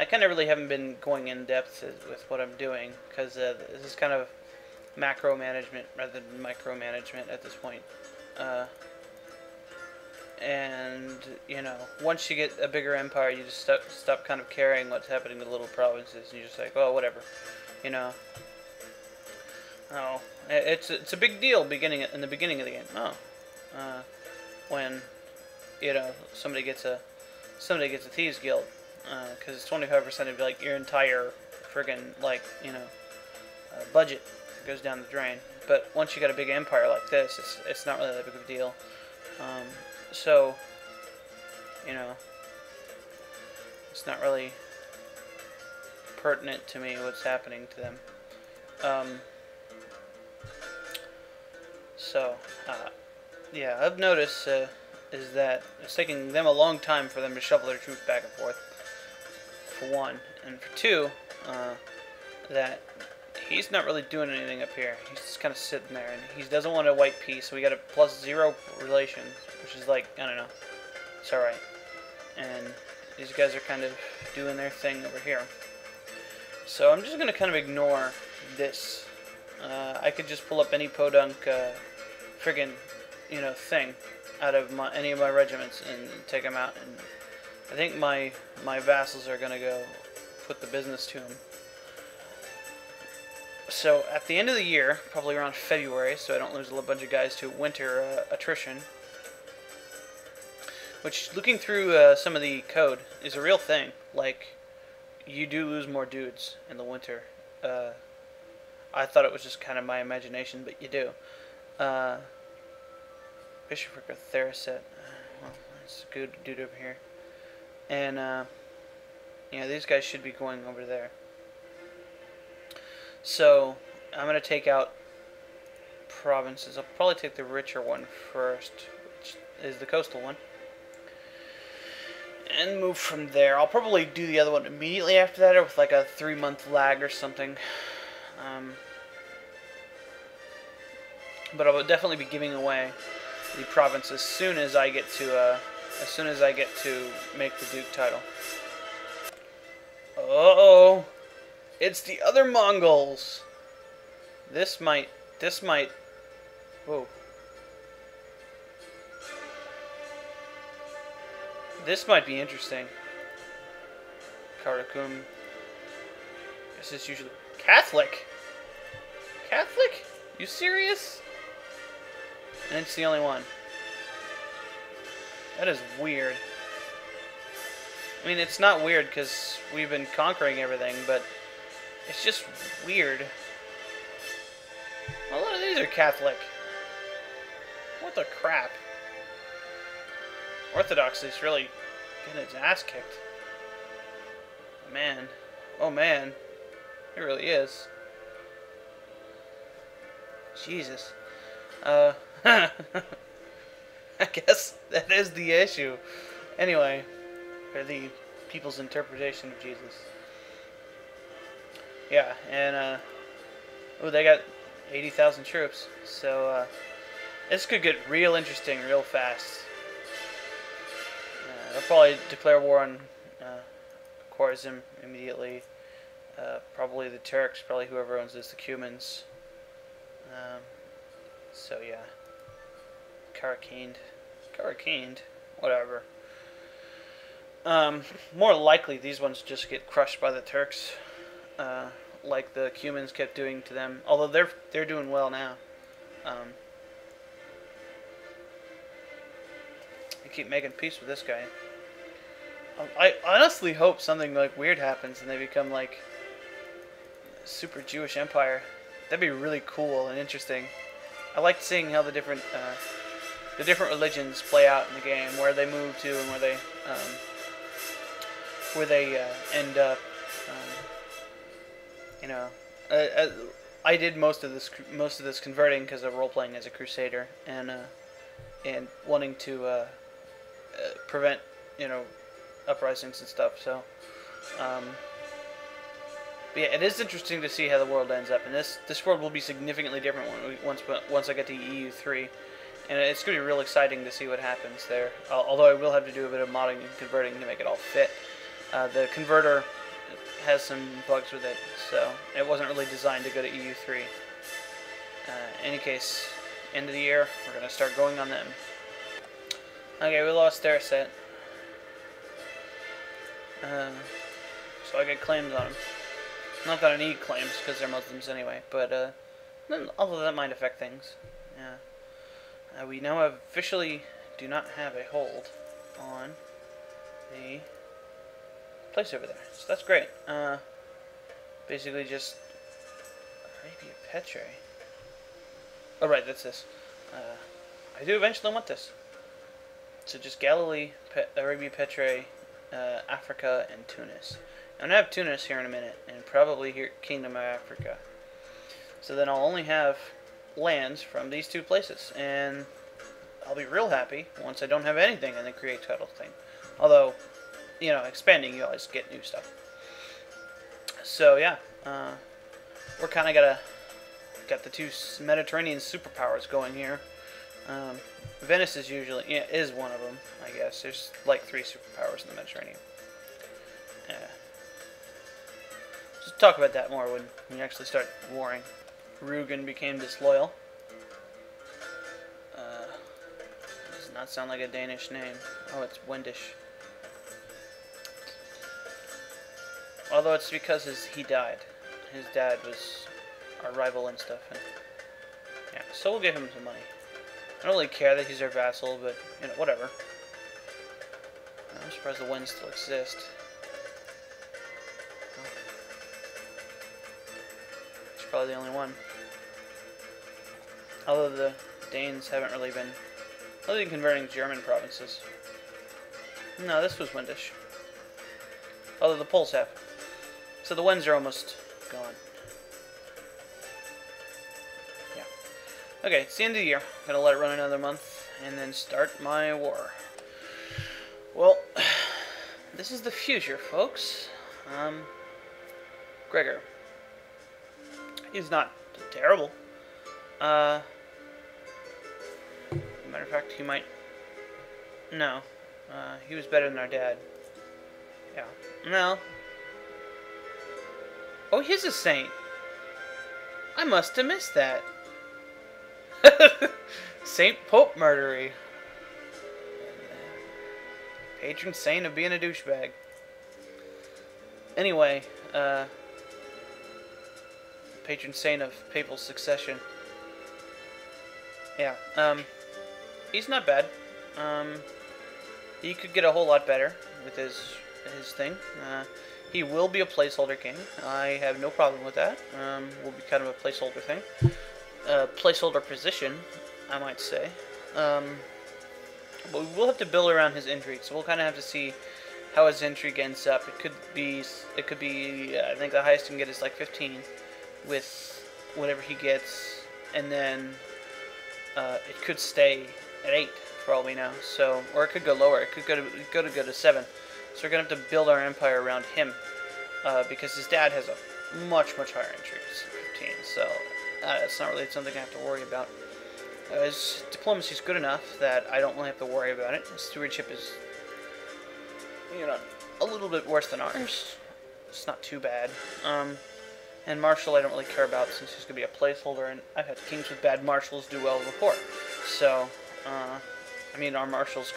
I kind of really haven't been going in depth with what I'm doing because this is kind of macro management rather than micromanagement at this point. Uh, and once you get a bigger empire, you just stop kind of caring what's happening to little provinces, and you're just like, oh, whatever, you know. Oh, it's a big deal in the beginning of the game. Oh, when somebody gets a thieves guild, because it's 25% of like your entire friggin' budget goes down the drain. But once you got a big empire like this, it's not really that big of a deal. So it's not really pertinent to me what's happening to them. Yeah, I've noticed is that it's taking them a long time for them to shuffle their troops back and forth, for one. And for two, that he's not really doing anything up here. He's just kind of sitting there, and he doesn't want a white peace, so we got a +0 relation, which is like, I don't know, it's alright. And these guys are kind of doing their thing over here. So I'm just going to kind of ignore this. I could just pull up any podunk friggin' thing out of any of my regiments and take them out. And I think my vassals are going to go put the business to him. So at the end of the year, probably around February, so I don't lose a bunch of guys to winter attrition, which, looking through some of the code, is a real thing. Like, you do lose more dudes in the winter. I thought it was just kind of my imagination, but you do. Bishopric of Theraset. Well, that's a good dude over here. And, these guys should be going over there. So, I'm going to take out provinces. I'll probably take the richer one first, which is the coastal one. And move from there. I'll probably do the other one immediately after that, or with like a 3-month lag or something. But I will definitely be giving away the province as soon as I get to make the Duke title. Uh-oh. It's the other Mongols. This might whoa. This might be interesting. Karakum. This is usually Catholic. Catholic? You serious? And it's the only one. That is weird. I mean, it's not weird because we've been conquering everything, but it's just weird. A lot of these are Catholic. What the crap? Orthodox is really getting its ass kicked. Man. Oh man. It really is. Jesus. I guess that is the issue. Anyway, or the people's interpretation of Jesus. Yeah, and they got 80,000 troops, so this could get real interesting real fast. They'll probably declare war on Khwarezm immediately. Probably the Turks, probably whoever owns this, the Cumans. So yeah, Karakhind, whatever. More likely these ones just get crushed by the Turks, like the Cumans kept doing to them. Although they're doing well now. They keep making peace with this guy. I honestly hope something like weird happens and they become like a super Jewish empire. That'd be really cool and interesting. I like seeing how the different religions play out in the game, where they move to and where they end up. I did most of this converting because of role playing as a Crusader and wanting to prevent uprisings and stuff. So, but yeah, it is interesting to see how the world ends up, and this world will be significantly different once I get to EU3, and it's going to be real exciting to see what happens there. Although I will have to do a bit of modding and converting to make it all fit. The converter has some bugs with it, so it wasn't really designed to go to EU3. In any case, end of the year, we're going to start going on them. Okay, we lost their set. So I get claims on them. Not that I need claims, because they're Muslims anyway, but although that might affect things. Yeah. We now officially do not have a hold on the place over there, so that's great. Basically just Arabia Petre. Oh right, that's this. I do eventually want this. So just Galilee, Arabia Petre, Africa, and Tunis. I'm gonna have Tunis here in a minute, and probably here Kingdom of Africa. So then I'll only have lands from these two places, and I'll be real happy once I don't have anything in the create title thing. Although, you know, expanding, you always get new stuff. So yeah, we're kind of got the two Mediterranean superpowers going here. Venice is usually is one of them, I guess. There's like 3 superpowers in the Mediterranean. Yeah. Just talk about that more when you actually start warring. Rugen became disloyal. Does not sound like a Danish name. Oh, it's Wendish. Although it's because he died. His dad was our rival and stuff. And yeah, so we'll give him some money. I don't really care that he's our vassal, but you know, whatever. I'm surprised the winds still exist. Oh. He's probably the only one. Although the Danes haven't really been, other than converting German provinces. No, this was Windish. Although the Poles have. So the winds are almost gone. Yeah. Okay, it's the end of the year. I'm gonna let it run another month and then start my war. Well, this is the future, folks. Gregor. He's not terrible. Matter of fact, he might. No. He was better than our dad. Yeah. No. Oh, he's a saint. I must have missed that. Saint Pope Murdery. Patron saint of being a douchebag. Anyway, patron saint of papal succession. Yeah, he's not bad. He could get a whole lot better with his thing. He will be a placeholder king. I have no problem with that. Will be kind of a placeholder thing. Placeholder position, I might say. But we will have to build around his intrigue, so we'll kind of have to see how his intrigue ends up. It could be, I think the highest he can get is like 15 with whatever he gets, and then it could stay at 8 for all we know. So, or it could go lower. It could go to 7. So we're gonna have to build our empire around him, because his dad has a much higher intrigue, 15. So it's not really something I have to worry about. His diplomacy is good enough that I don't really have to worry about it. His stewardship is, you know, a little bit worse than ours. It's not too bad. And marshal I don't really care about since he's gonna be a placeholder, and I've had kings with bad marshals do well before. So, I mean, our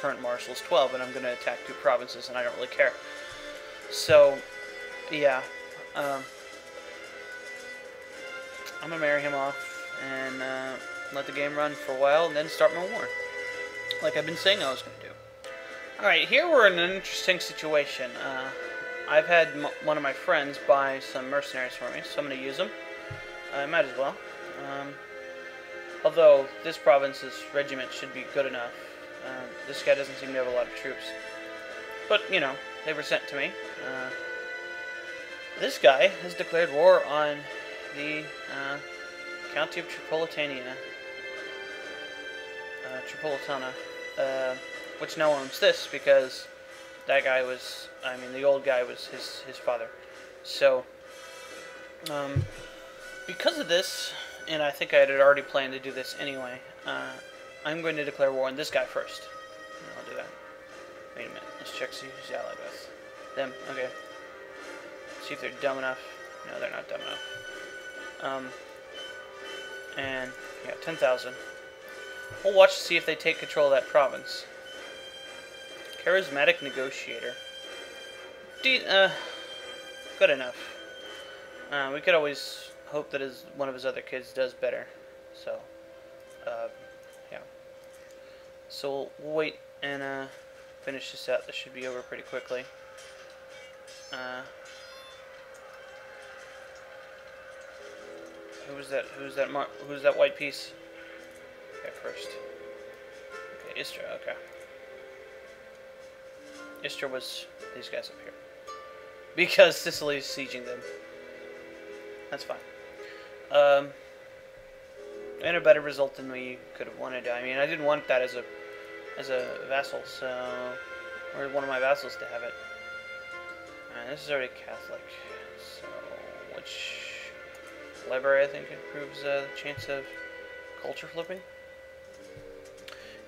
current marshal's 12, and I'm gonna attack 2 provinces, and I don't really care. So, yeah, I'm gonna marry him off and let the game run for a while, and then start my war, like I've been saying I was gonna do. All right, here we're in an interesting situation. I've had one of my friends buy some mercenaries for me, so I'm gonna use them. I might as well. Although this province's regiment should be good enough. This guy doesn't seem to have a lot of troops. But, you know, they were sent to me. This guy has declared war on the County of Tripolitania. Which now owns this because that guy was, I mean, the old guy was his father. So, because of this, and I think I had already planned to do this anyway, I'm going to declare war on this guy first. I'll do that. Wait a minute. Let's check see who's allied with. Them. Okay. See if they're dumb enough. No, they're not dumb enough. And yeah, 10,000. We'll watch to see if they take control of that province. Charismatic negotiator. Good enough. We could always hope that one of his other kids does better. So, yeah. So we'll wait and finish this out. This should be over pretty quickly. Who's that white piece? Okay, first. Okay, Istra, okay. Istra was these guys up here. Because Sicily's sieging them. That's fine. And a better result than we could have wanted. I mean, I didn't want that as a vassal, so... or one of my vassals to have it. This is already Catholic, so... which... library, I think, improves the chance of culture flipping.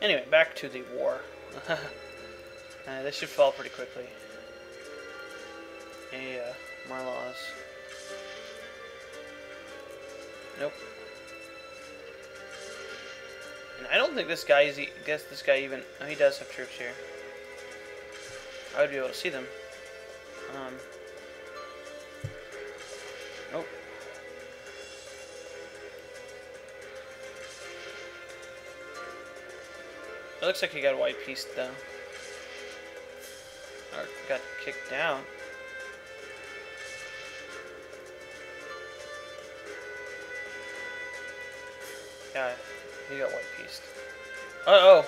Anyway, back to the war. This should fall pretty quickly. More laws. Nope. And I don't think this guy is... this guy even... oh, he does have troops here. I would be able to see them. Nope. It looks like he got a white piece though. Or got kicked down. Yeah, he got white pieced. Oh,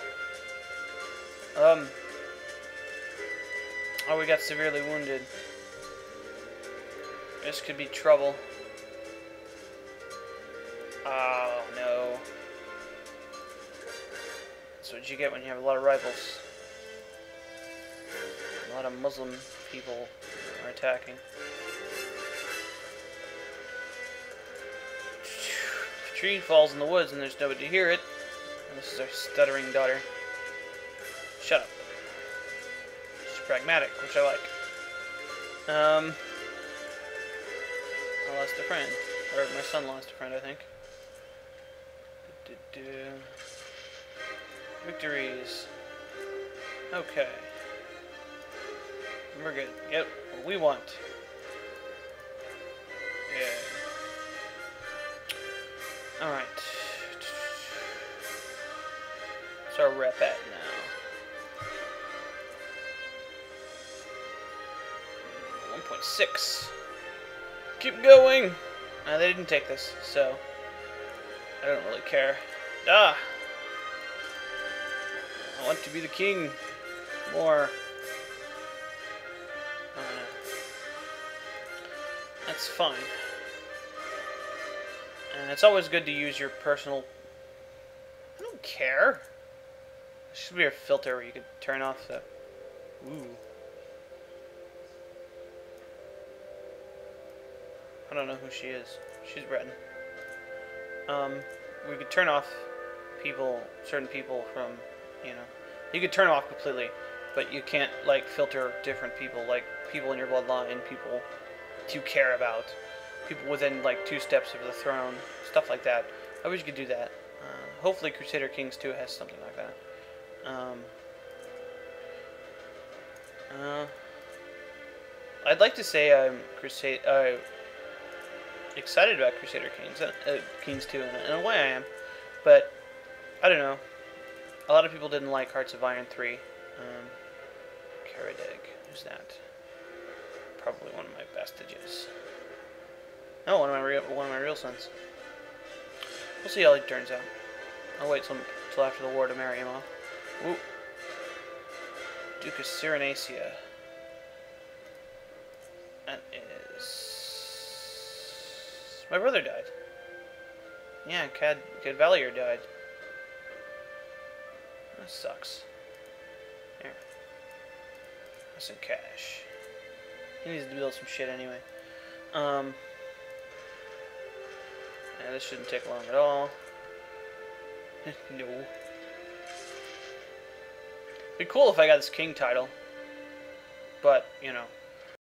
we got severely wounded. This could be trouble. Oh no. That's what you get when you have a lot of rivals. A lot of Muslim people are attacking. If a tree falls in the woods and there's nobody to hear it, this is our stuttering daughter. Shut up. She's pragmatic, which I like. I lost a friend. Or my son lost a friend, I think. Victories. Okay. We're good. Get what we want. Yeah. Alright. What's our rep at now? 1.6. Keep going! They didn't take this, so I don't really care. Ah! I want to be the king more. That's fine. And it's always good to use your personal... I don't care. There should be a filter where you could turn off the... Ooh. I don't know who she is. She's Brittany. We could turn off certain people from, you know... You could turn them off completely, but you can't, like, filter different people, like people in your bloodline, people you care about, people within, like, 2 steps of the throne, stuff like that. I wish you could do that. Hopefully Crusader Kings 2 has something like that. I'd like to say I'm excited about Crusader Kings 2, in a way I am, but I don't know. A lot of people didn't like Hearts of Iron 3. Caradeg, who's that? Probably one of my vestiges. No, one of my real sons. We'll see how it turns out. I'll wait till after the war to marry him off. Ooh. Duke of Cyrenacia. That is... my brother died. Yeah, Cadvalier died. That sucks. Here. That's some cash. He needs to build some shit anyway. Yeah, this shouldn't take long at all. No. It'd be cool if I got this king title. But, you know,